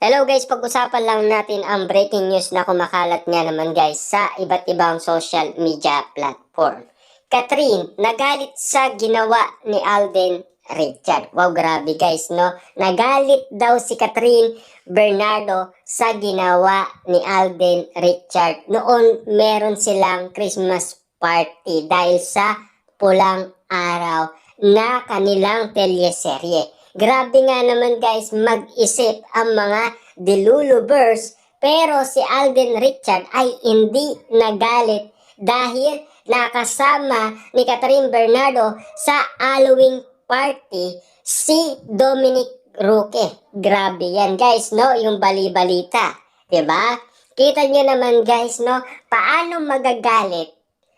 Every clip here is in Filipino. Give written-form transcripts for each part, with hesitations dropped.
Hello guys, pag-usapan lang natin ang breaking news na kumakalat nga naman guys sa iba't ibang social media platform. Catherine, nagalit sa ginawa ni Alden Richard. Wow, grabe guys, no? Nagalit daw si Catherine Bernardo sa ginawa ni Alden Richard. Noon meron silang Christmas party dahil sa pulang araw na kanilang teleserye. Grabe nga naman guys mag-isip ang mga delulubers, pero si Alden Richard ay hindi nagalit dahil nakasama ni Catherine Bernardo sa Halloween party si Dominic Roque. Grabe yan guys, no? Yung bali-balita, 'di ba? Kita nyo naman guys, no? Paano magagalit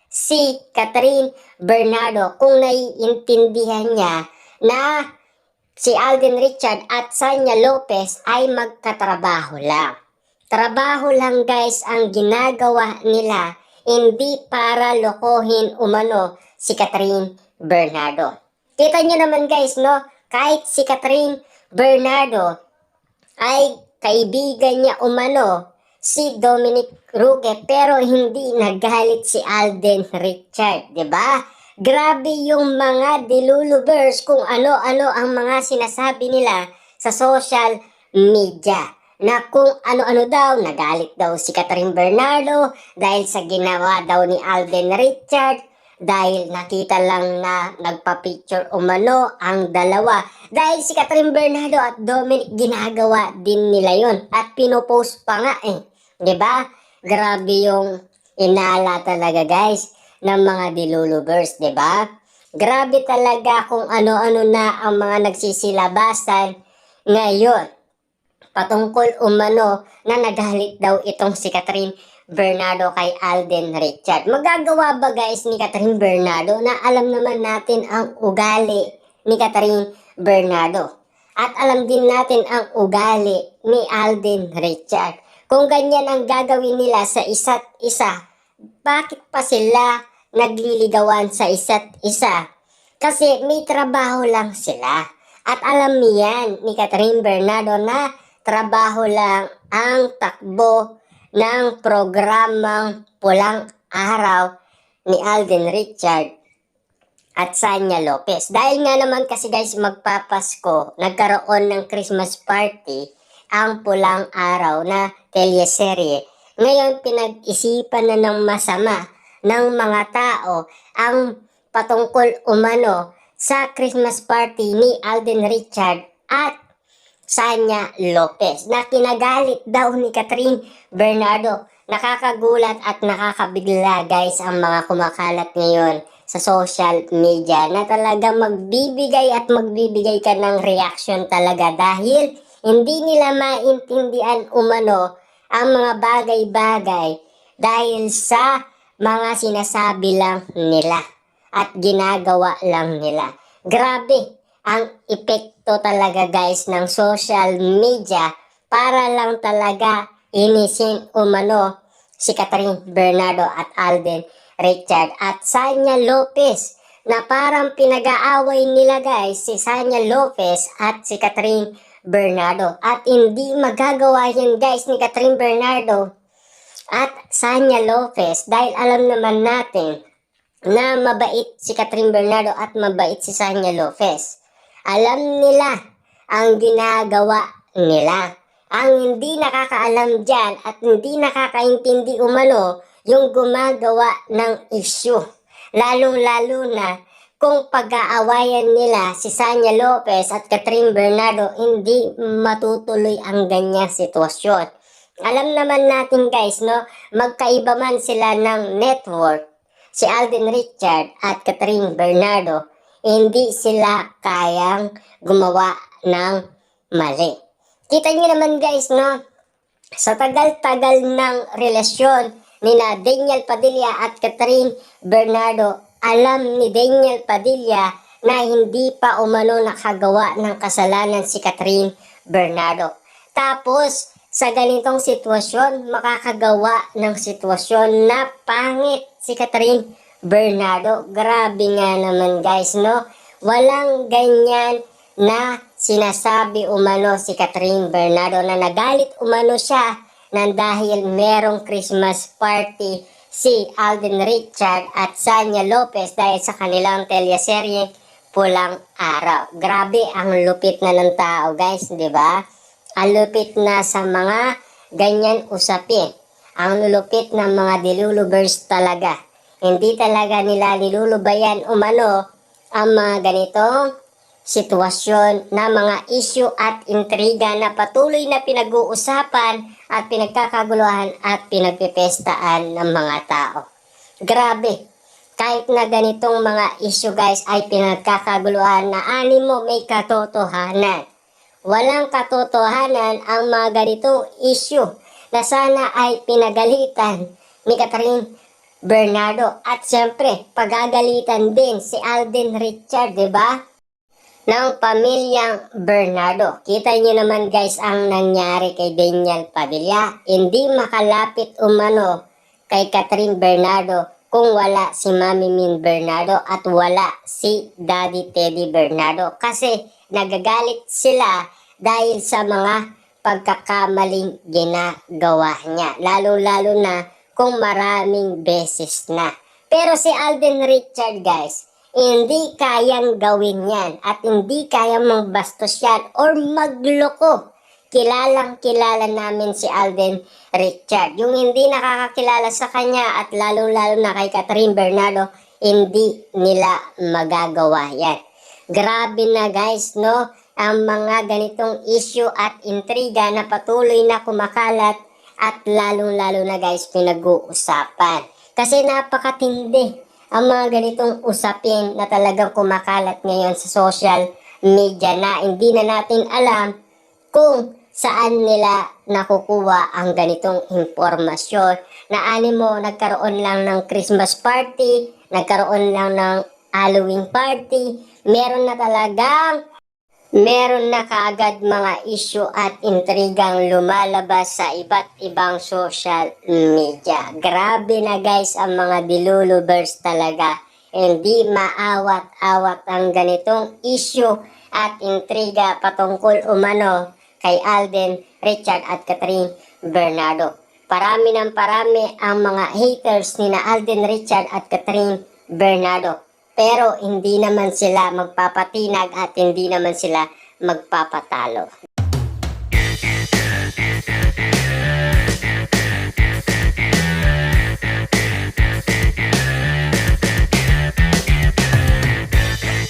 si Catherine Bernardo kung naiintindihan niya na si Alden Richard at Sanya Lopez ay magkatrabaho lang. Trabaho lang guys ang ginagawa nila, hindi para lokohin umano si Catherine Bernardo. Kita nyo naman guys, no? Kahit si Catherine Bernardo ay kaibigan niya umano si Dominic Roque, pero hindi nagalit si Alden Richard, 'di ba? Grabe yung mga delulubers kung ano-ano ang mga sinasabi nila sa social media. Na kung ano-ano daw, nagalit daw si Catherine Bernardo dahil sa ginawa daw ni Alden Richard, dahil nakita lang na nagpa-picture umano ang dalawa. Dahil si Catherine Bernardo at Dominic ginagawa din nila yon at pinopost pa nga eh. 'Di ba? Grabe yung inala talaga guys ng mga delulubers, 'di ba? Grabe talaga kung ano-ano na ang mga nagsisilabasan ngayon patungkol umano na nagalit daw itong si Catherine Bernardo kay Alden Richard. Magagawa ba guys ni Catherine Bernardo na alam naman natin ang ugali ni Catherine Bernardo? At alam din natin ang ugali ni Alden Richard. Kung ganyan ang gagawin nila sa isa't isa, bakit pa sila nagliligawan sa isa't isa? Kasi may trabaho lang sila. At alam niyan ni Catherine Bernardo na trabaho lang ang takbo ng programang Pulang Araw ni Alden Richard at Sanya Lopez. Dahil nga naman kasi guys magpapasko, nagkaroon ng Christmas party ang Pulang Araw na teleserye. Ngayon pinag-isipan na ng masama ng mga tao ang patungkol umano sa Christmas party ni Alden Richard at Sanya Lopez na kinagalit daw ni Catherine Bernardo. Nakakagulat at nakakabigla guys ang mga kumakalat ngayon sa social media na talagang magbibigay at magbibigay ka ng reaction talaga dahil hindi nila maintindihan umano ang mga bagay-bagay dahil sa mga sinasabi lang nila at ginagawa lang nila. Grabe ang epekto talaga guys ng social media para lang talaga inisin umano si Catherine Bernardo at Alden Richard at Sanya Lopez na parang pinag-aaway nila guys si Sanya Lopez at si Catherine Bernardo at hindi magagawa yan guys ni Catherine Bernardo at Sanya Lopez dahil alam naman natin na mabait si Catherine Bernardo at mabait si Sanya Lopez. Alam nila ang ginagawa nila. Ang hindi nakakaalam dyan at hindi nakakaintindi umano yung gumagawa ng issue. Lalong-lalo na kung pag-aawayan nila si Sanya Lopez at Catherine Bernardo, hindi matutuloy ang ganyang sitwasyon. Alam naman natin guys, no, magkaiba man sila ng network, si Alden Richard at Catherine Bernardo, hindi sila kayang gumawa ng mali. Kita nyo naman guys, no, sa tagal-tagal ng relasyon ni na Daniel Padilla at Catherine Bernardo, alam ni Daniel Padilla na hindi pa umano nakagawa ng kasalanan si Catherine Bernardo. Tapos, sa ganitong sitwasyon, makakagawa ng sitwasyon na pangit si Catherine Bernardo. Grabe nga naman guys, no? Walang ganyan na sinasabi umano si Catherine Bernardo na nagalit umano siya nang dahil merong Christmas party si Alden Richard at Sanya Lopez dahil sa kanilang teleserye Pulang Araw. Grabe ang lupit na ng tao guys, di ba? Ang lupit na sa mga ganyan usapin. Ang lulupit ng mga dilulubers talaga. Hindi talaga nila nilulubayan umano ang mga ganitong sitwasyon na mga issue at intriga na patuloy na pinag-uusapan at pinagkakaguluhan at pinagpipestaan ng mga tao. Grabe! Kahit na ganitong mga issue guys ay pinagkakaguluhan na animo may katotohanan. Walang katotohanan ang mga ganitong issue na sana ay pinagalitan ni Catherine Bernardo. At syempre, pagagalitan din si Alden Richard, di ba? Ng pamilyang Bernardo. Kita nyo naman guys ang nangyari kay Daniel Padilla. Hindi makalapit umano kay Catherine Bernardo kung wala si Mami Min Bernardo at wala si Daddy Teddy Bernardo. Kasi nagagalit sila dahil sa mga pagkakamaling ginagawa niya. Lalo-lalo na kung maraming beses na. Pero si Alden Richard guys, hindi kayang gawin yan at hindi kayang magbastos yan or magloko. Kilalang kilala namin si Alden Richard. Yung hindi nakakakilala sa kanya at lalong-lalo na kay Catherine Bernardo, hindi nila magagawa yan. Grabe na guys, no? Ang mga ganitong issue at intriga na patuloy na kumakalat at lalong-lalo na guys pinag-uusapan. Kasi napakatindi ang mga ganitong usapin na talagang kumakalat ngayon sa social media na hindi na natin alam kung saan nila nakukuha ang ganitong impormasyon na animo nagkaroon lang ng Christmas party, nagkaroon lang ng Halloween party, meron na kaagad mga issue at intrigang lumalabas sa iba't ibang social media. Grabe na guys ang mga dilulubers talaga. Hindi maawat-awat ang ganitong issue at intriga patungkol umano kay Alden Richard at Catherine Bernardo. Parami ng parami ang mga haters ni na Alden Richard at Catherine Bernardo. Pero hindi naman sila magpapatinag at hindi naman sila magpapatalo.